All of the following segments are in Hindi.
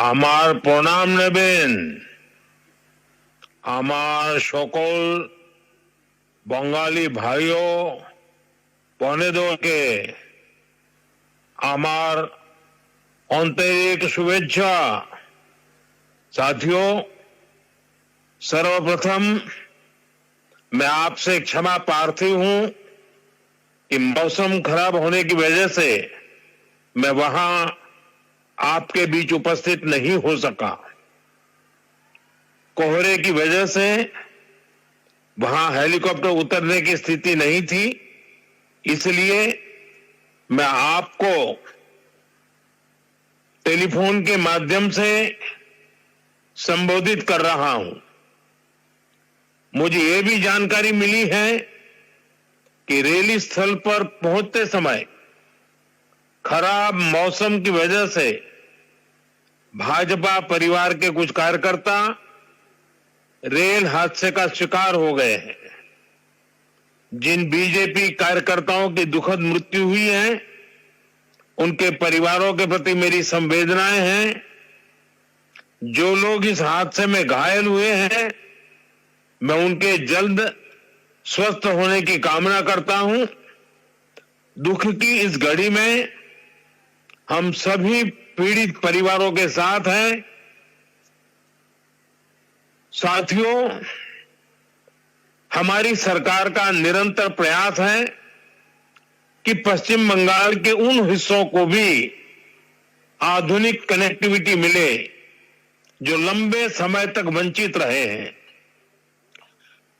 আমার প্রণাম নেবেন। আমার সকল बंगाली भाइयों বনেদেরকে আমার आंतरिक शुभेच्छा। साथियों, सर्वप्रथम मैं आपसे क्षमा प्रार्थी हूं कि मौसम खराब होने की वजह से मैं वहां आपके बीच उपस्थित नहीं हो सका। कोहरे की वजह से वहां हेलीकॉप्टर उतरने की स्थिति नहीं थी, इसलिए मैं आपको टेलीफोन के माध्यम से संबोधित कर रहा हूं। मुझे यह भी जानकारी मिली है कि रैली स्थल पर पहुंचते समय खराब मौसम की वजह से भाजपा परिवार के कुछ कार्यकर्ता रेल हादसे का शिकार हो गए हैं। जिन बीजेपी कार्यकर्ताओं की दुखद मृत्यु हुई है, उनके परिवारों के प्रति मेरी संवेदनाएं हैं। जो लोग इस हादसे में घायल हुए हैं, मैं उनके जल्द स्वस्थ होने की कामना करता हूं। दुख की इस घड़ी में हम सभी पीड़ित परिवारों के साथ हैं। साथियों, हमारी सरकार का निरंतर प्रयास है कि पश्चिम बंगाल के उन हिस्सों को भी आधुनिक कनेक्टिविटी मिले जो लंबे समय तक वंचित रहे हैं।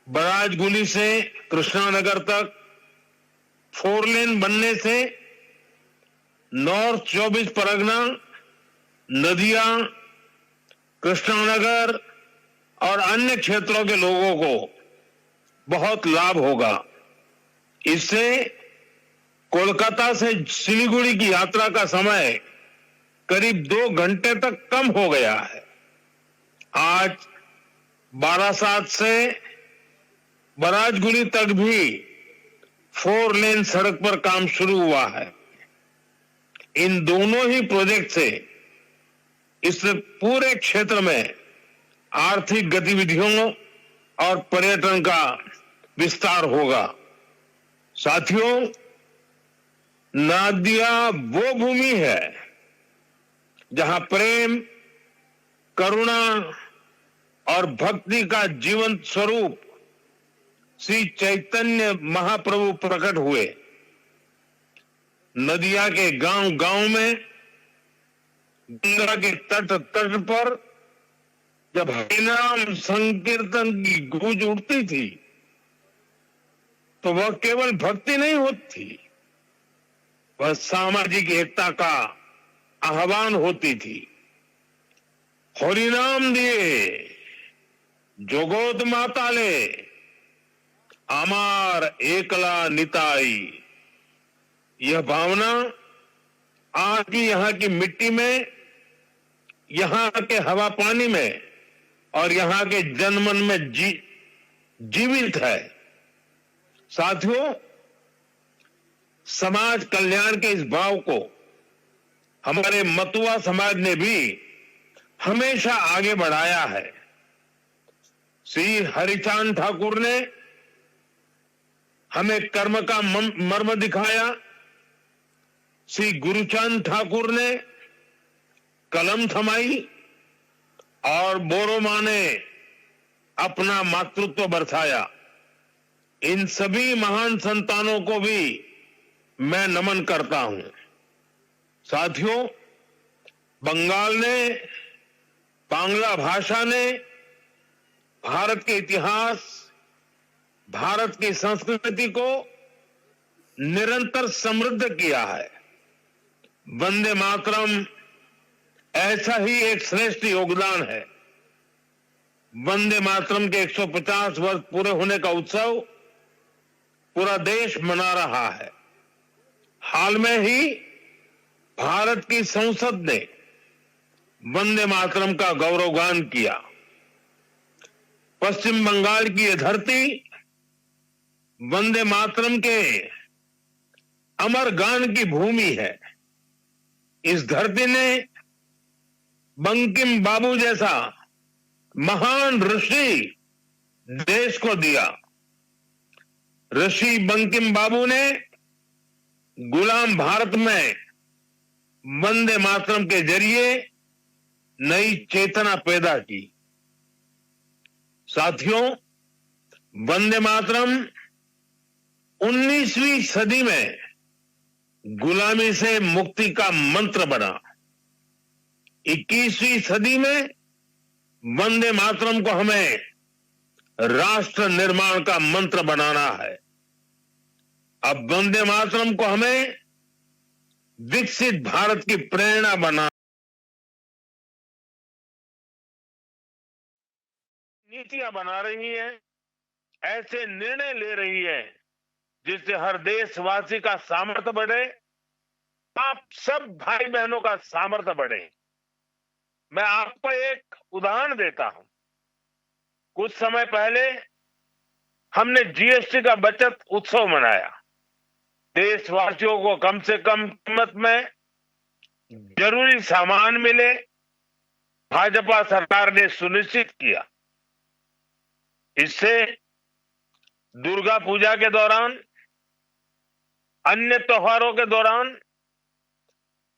बराजगुली से कृष्णानगर तक 4 लेन बनने से नॉर्थ 24 परगना, नदिया, कृष्णानगर और अन्य क्षेत्रों के लोगों को बहुत लाभ होगा। इससे कोलकाता से सिलीगुड़ी की यात्रा का समय करीब 2 घंटे तक कम हो गया है। आज बारासात से बराजगुली तक भी 4 लेन सड़क पर काम शुरू हुआ है। इन दोनों ही प्रोजेक्ट से इस पूरे क्षेत्र में आर्थिक गतिविधियों और पर्यटन का विस्तार होगा। साथियों, नादिया वो भूमि है जहां प्रेम, करुणा और भक्ति का जीवंत स्वरूप श्री चैतन्य महाप्रभु प्रकट हुए। नदिया के गांव-गांव में, गंगा के तट पर जब हरिनाम संकीर्तन की गूंज उठती थी, तो वह केवल भक्ति नहीं होती, वह सामाजिक एकता का आह्वान होती थी। हरिनाम दिए जोगोद माताले, आमार एकला निताई। यह भावना आज भी यहाँ की मिट्टी में, यहाँ के हवा पानी में और यहाँ के जनमन में जीवित है। साथियों, समाज कल्याण के इस भाव को हमारे मतुआ समाज ने भी हमेशा आगे बढ़ाया है। श्री हरिचांद ठाकुर ने हमें कर्म का मर्म दिखाया। श्री गुरुचांद ठाकुर ने कलम थमाई और बोरोमा ने अपना मातृत्व बरसाया। इन सभी महान संतानों को भी मैं नमन करता हूं। साथियों, बंगाल ने, बांग्ला भाषा ने भारत के इतिहास, भारत की संस्कृति को निरंतर समृद्ध किया है। वंदे मातरम ऐसा ही एक श्रेष्ठ योगदान है। वंदे मातरम के 150 वर्ष पूरे होने का उत्सव पूरा देश मना रहा है। हाल में ही भारत की संसद ने वंदे मातरम का गौरवगान किया। पश्चिम बंगाल की यह धरती वंदे मातरम के अमर गान की भूमि है। इस धरती ने बंकिम बाबू जैसा महान ऋषि देश को दिया। ऋषि बंकिम बाबू ने गुलाम भारत में वंदे मातरम के जरिए नई चेतना पैदा की। साथियों, वंदे मातरम 19वीं सदी में गुलामी से मुक्ति का मंत्र बना। 21वीं सदी में वंदे मातरम को हमें राष्ट्र निर्माण का मंत्र बनाना है। अब वंदे मातरम को हमें विकसित भारत की प्रेरणा बना, नीतियां बना रही है, ऐसे निर्णय ले रही है जिससे हर देशवासी का सामर्थ्य बढ़े, आप सब भाई बहनों का सामर्थ्य बढ़े। मैं आपको एक उदाहरण देता हूं। कुछ समय पहले हमने जीएसटी का बचत उत्सव मनाया। देशवासियों को कम से कम कीमत में जरूरी सामान मिले, भाजपा सरकार ने सुनिश्चित किया। इससे दुर्गा पूजा के दौरान, अन्य त्योहारों के दौरान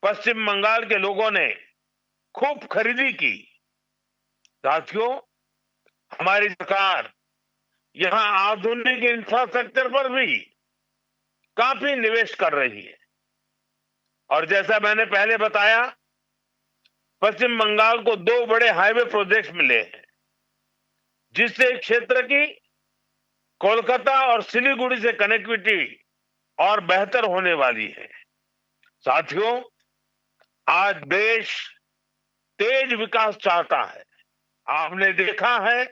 पश्चिम बंगाल के लोगों ने खूब खरीदी की। साथियों, हमारी सरकार यहां आधुनिक इंफ्रास्ट्रक्चर पर भी काफी निवेश कर रही है। और जैसा मैंने पहले बताया, पश्चिम बंगाल को 2 बड़े हाईवे प्रोजेक्ट्स मिले हैं, जिससे क्षेत्र की कोलकाता और सिलीगुड़ी से कनेक्टिविटी और बेहतर होने वाली है। साथियों, आज देश तेज विकास चाहता है। आपने देखा है,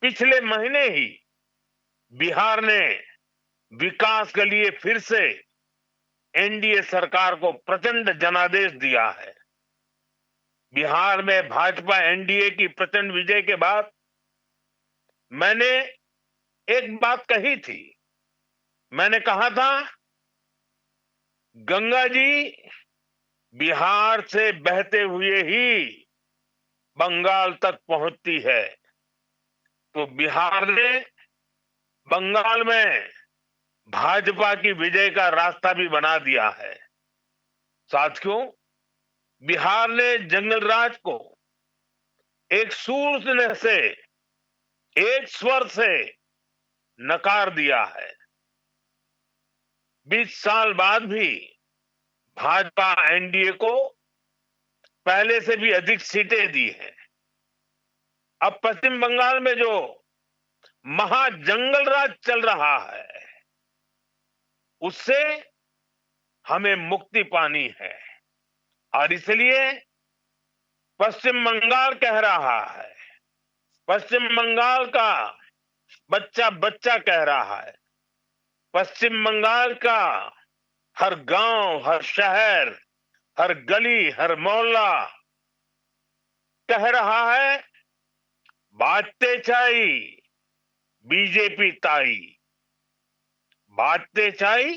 पिछले महीने ही बिहार ने विकास के लिए फिर से एनडीए सरकार को प्रचंड जनादेश दिया है। बिहार में भाजपा एनडीए की प्रचंड विजय के बाद मैंने एक बात कही थी। मैंने कहा था, गंगा जी बिहार से बहते हुए ही बंगाल तक पहुंचती है। तो बिहार ने बंगाल में भाजपा की विजय का रास्ता भी बना दिया है। साथियों, बिहार ने जंगल राज को एक सूर से, एक स्वर से नकार दिया है। 20 साल बाद भी भाजपा एनडीए को पहले से भी अधिक सीटें दी हैं। अब पश्चिम बंगाल में जो महाजंगल राज चल रहा है, उससे हमें मुक्ति पानी है। और इसलिए पश्चिम बंगाल कह रहा है, पश्चिम बंगाल का बच्चा बच्चा कह रहा है, पश्चिम बंगाल का हर गांव, हर शहर, हर गली, हर मोहल्ला कह रहा है, बातें चाई बीजेपी ताई, बातें चाई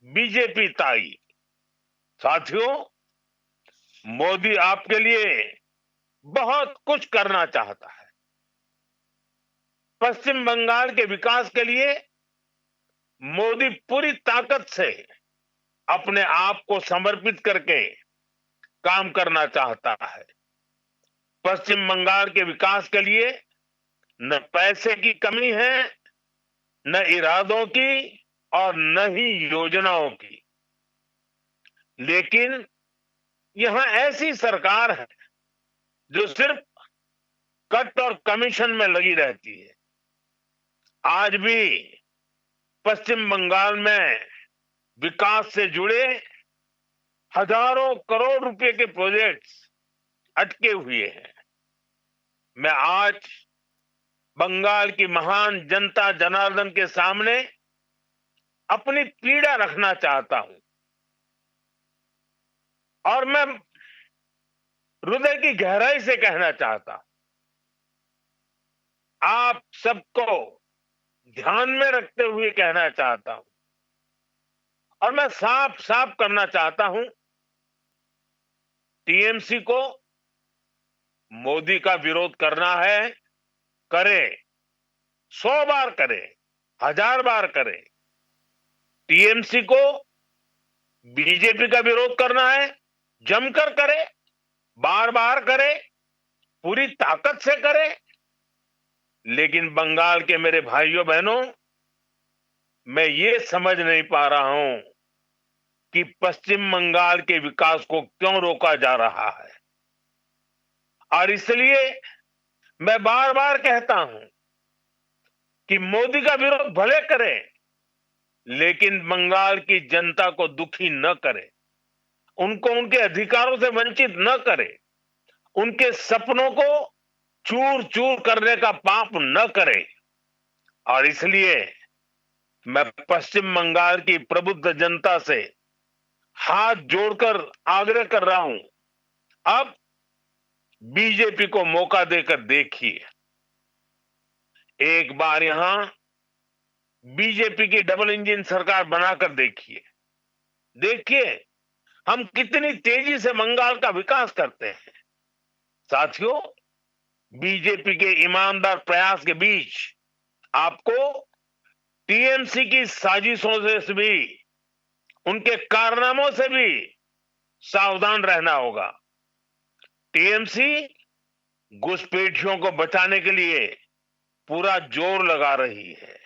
बीजेपी ताई। साथियों, मोदी आपके लिए बहुत कुछ करना चाहता है। पश्चिम बंगाल के विकास के लिए मोदी पूरी ताकत से अपने आप को समर्पित करके काम करना चाहता है। पश्चिम बंगाल के विकास के लिए न पैसे की कमी है, न इरादों की और न ही योजनाओं की। लेकिन यहां ऐसी सरकार है जो सिर्फ कट और कमीशन में लगी रहती है। आज भी पश्चिम बंगाल में विकास से जुड़े हजारों करोड़ रुपए के प्रोजेक्ट्स अटके हुए हैं। मैं आज बंगाल की महान जनता जनार्दन के सामने अपनी पीड़ा रखना चाहता हूं और मैं हृदय की गहराई से कहना चाहता हूं, आप सबको ध्यान में रखते हुए कहना चाहता हूं और मैं साफ साफ करना चाहता हूं, टीएमसी को मोदी का विरोध करना है, करे, 100 बार करे, 1000 बार करे। टीएमसी को बीजेपी का विरोध करना है, जमकर करे, बार बार करे, पूरी ताकत से करे। लेकिन बंगाल के मेरे भाइयों बहनों, मैं ये समझ नहीं पा रहा हूं कि पश्चिम बंगाल के विकास को क्यों रोका जा रहा है। और इसलिए मैं बार बार कहता हूं कि मोदी का विरोध भले करें, लेकिन बंगाल की जनता को दुखी न करे, उनको उनके अधिकारों से वंचित न करे, उनके सपनों को चूर चूर करने का पाप न करे। और इसलिए मैं पश्चिम बंगाल की प्रबुद्ध जनता से हाथ जोड़कर आग्रह कर रहा हूं, अब बीजेपी को मौका देकर देखिए। एक बार यहां बीजेपी की डबल इंजन सरकार बनाकर देखिए। देखिए हम कितनी तेजी से बंगाल का विकास करते हैं। साथियों, बीजेपी के ईमानदार प्रयास के बीच आपको टीएमसी की साजिशों से भी, उनके कारनामों से भी सावधान रहना होगा। टीएमसी घुसपैठियों को बचाने के लिए पूरा जोर लगा रही है।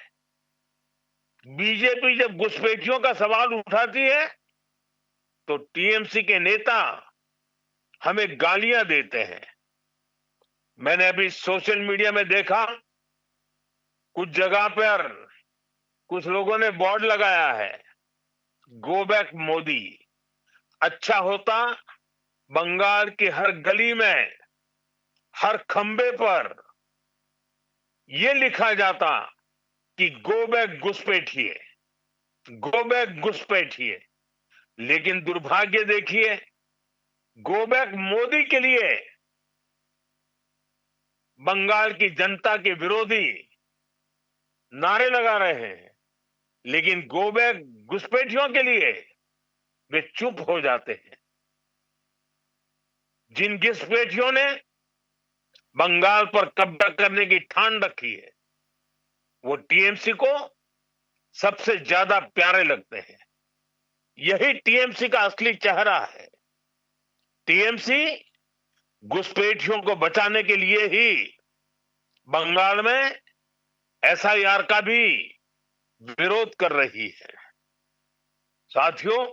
बीजेपी जब घुसपैठियों का सवाल उठाती है तो टीएमसी के नेता हमें गालियां देते हैं। मैंने अभी सोशल मीडिया में देखा, कुछ जगह पर कुछ लोगों ने बोर्ड लगाया है, गो बैक मोदी। अच्छा होता बंगाल की हर गली में, हर खंबे पर यह लिखा जाता कि गो बैक घुसपैठिए, गो बैक घुसपैठिए। लेकिन दुर्भाग्य देखिए, गो बैक मोदी के लिए बंगाल की जनता के विरोधी नारे लगा रहे हैं, लेकिन गो बैक घुसपैठियों के लिए वे चुप हो जाते हैं। जिन घुसपैठियों ने बंगाल पर कब्जा करने की ठान रखी है, वो टीएमसी को सबसे ज्यादा प्यारे लगते हैं। यही टीएमसी का असली चेहरा है। टीएमसी घुसपैठियों को बचाने के लिए ही बंगाल में एसआईआर का भी विरोध कर रही है। साथियों,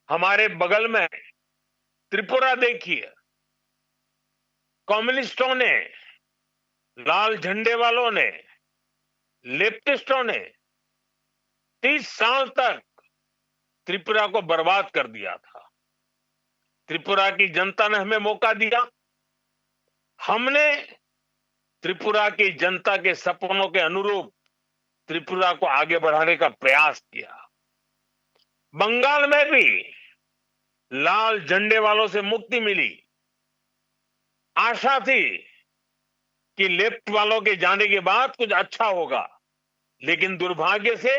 हमारे बगल में त्रिपुरा देखिए, कम्युनिस्टों ने, लाल झंडे वालों ने, लेफ्टिस्टों ने 30 साल तक त्रिपुरा को बर्बाद कर दिया था। त्रिपुरा की जनता ने हमें मौका दिया, हमने त्रिपुरा की जनता के सपनों के अनुरूप त्रिपुरा को आगे बढ़ाने का प्रयास किया। बंगाल में भी लाल झंडे वालों से मुक्ति मिली। आशा थी कि लेफ्ट वालों के जाने के बाद कुछ अच्छा होगा, लेकिन दुर्भाग्य से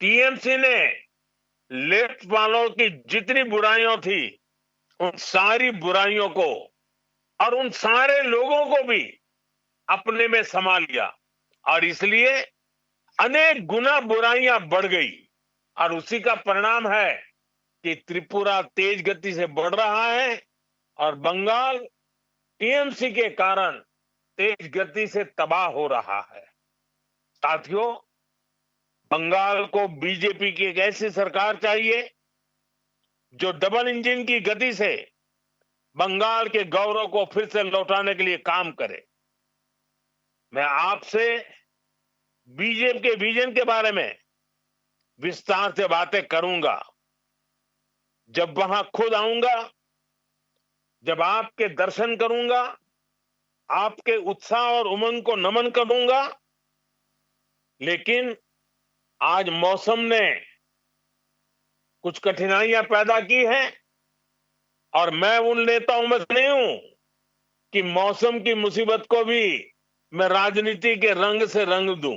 टीएमसी ने लेफ्ट वालों की जितनी बुराइयां थी, उन सारी बुराइयों को और उन सारे लोगों को भी अपने में समा लिया, और इसलिए अनेक गुना बुराइयां बढ़ गई। और उसी का परिणाम है कि त्रिपुरा तेज गति से बढ़ रहा है और बंगाल टीएमसी के कारण तेज गति से तबाह हो रहा है। साथियों, बंगाल को बीजेपी की एक ऐसी सरकार चाहिए जो डबल इंजन की गति से बंगाल के गौरव को फिर से लौटाने के लिए काम करे। मैं आपसे बीजेपी के विजन के बारे में विस्तार से बातें करूंगा। जब वहां खुद आऊंगा, जब आपके दर्शन करूंगा, आपके उत्साह और उमंग को नमन करूंगा। लेकिन आज मौसम ने कुछ कठिनाइयां पैदा की हैं, और मैं उन नेताओं में से नहीं हूं कि मौसम की मुसीबत को भी मैं राजनीति के रंग से रंग दूं।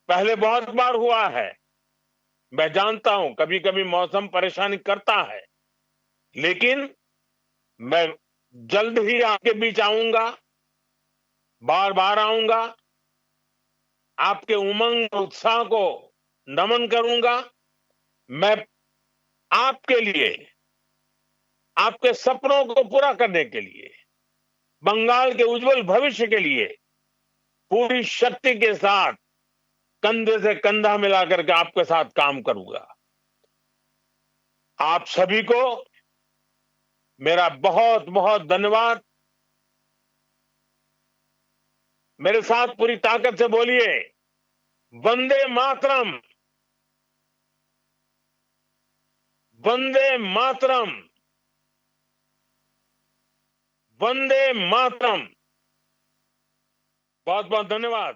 पहले बहुत बार हुआ है, मैं जानता हूं, कभी कभी मौसम परेशानी करता है, लेकिन मैं जल्द ही आपके बीच आऊंगा, बार बार आऊंगा, आपके उमंग उत्साह को नमन करूंगा। मैं आपके लिए, आपके सपनों को पूरा करने के लिए, बंगाल के उज्जवल भविष्य के लिए पूरी शक्ति के साथ कंधे से कंधा मिलाकर के आपके साथ काम करूंगा। आप सभी को मेरा बहुत बहुत धन्यवाद। मेरे साथ पूरी ताकत से बोलिए, वंदे मातरम, वंदे मातरम, वंदे मातरम। बहुत बहुत धन्यवाद।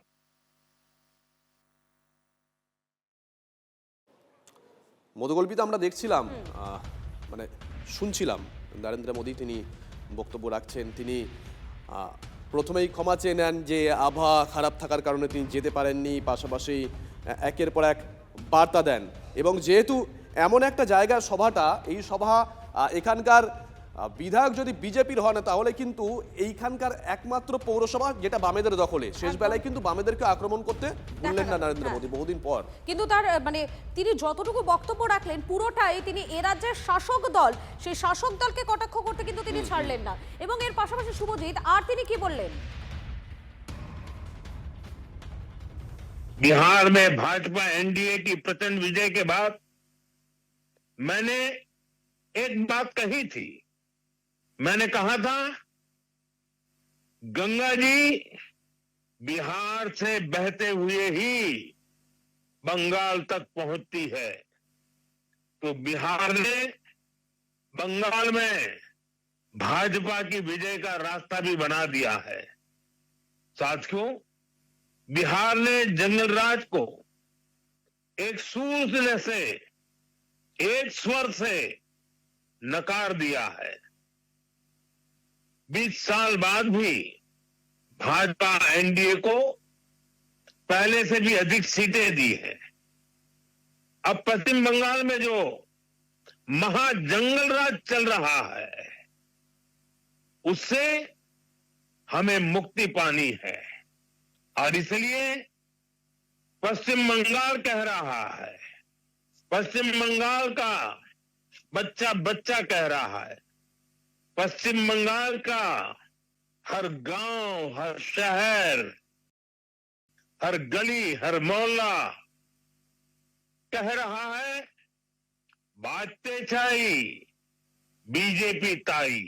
মধুকল্পিতে আমরা দেখছিলাম, মানে শুনছিলাম নরেন্দ্র মোদী তিনি বক্তব্য রাখছেন। তিনি প্রথমেই ক্ষমা চেয়ে নেন যে আবহাওয়া খারাপ থাকার কারণে তিনি যেতে পারেননি, পাশাপাশি একের পর এক বার্তা দেন। এবং যেহেতু এমন একটা জায়গার সভাটা, এই সভা এখানকার বিধায়ক যদি বিজেপির হন তাহলে কিন্তু এইখানকার একমাত্র পৌরসভা যেটা বামেদের দখলে, শেষ বেলায় কিন্তু বামেদেরকে আক্রমণ করতে ভুললেন না নরেন্দ্র মোদী বহুদিন পর। কিন্তু তার মানে তিনি যতটুকু বক্তব্য রাখলেন পুরোটাই তিনি এ রাজ্যের শাসক দল, সেই শাসক দলকে কটাক্ষ করতে কিন্তু তিনি ছাড়লেন না। এবং এর পাশাপাশি শুভজিৎ আর তিনি কি বললেন? बिहार में भाजपा एनडीए की प्रचंड विजय के बाद मैंने एक बात कही थी। मैंने कहा था, गंगा जी बिहार से बहते हुए ही बंगाल तक पहुंचती है। तो बिहार ने बंगाल में भाजपा की विजय का रास्ता भी बना दिया है। साथियों, बिहार ने जंगल राज को एक सूझने से, एक स्वर से नकार दिया है। 20 साल बाद भी भाजपा एनडीए को पहले से भी अधिक सीटें दी हैं। अब पश्चिम बंगाल में जो महाजंगल राज चल रहा है उससे हमें मुक्ति पानी है। और इसलिए पश्चिम बंगाल कह रहा है, पश्चिम बंगाल का बच्चा बच्चा कह रहा है, पश्चिम बंगाल का हर गांव, हर शहर, हर गली, हर मोहल्ला कह रहा है, बाजते छाई बीजेपी ताई।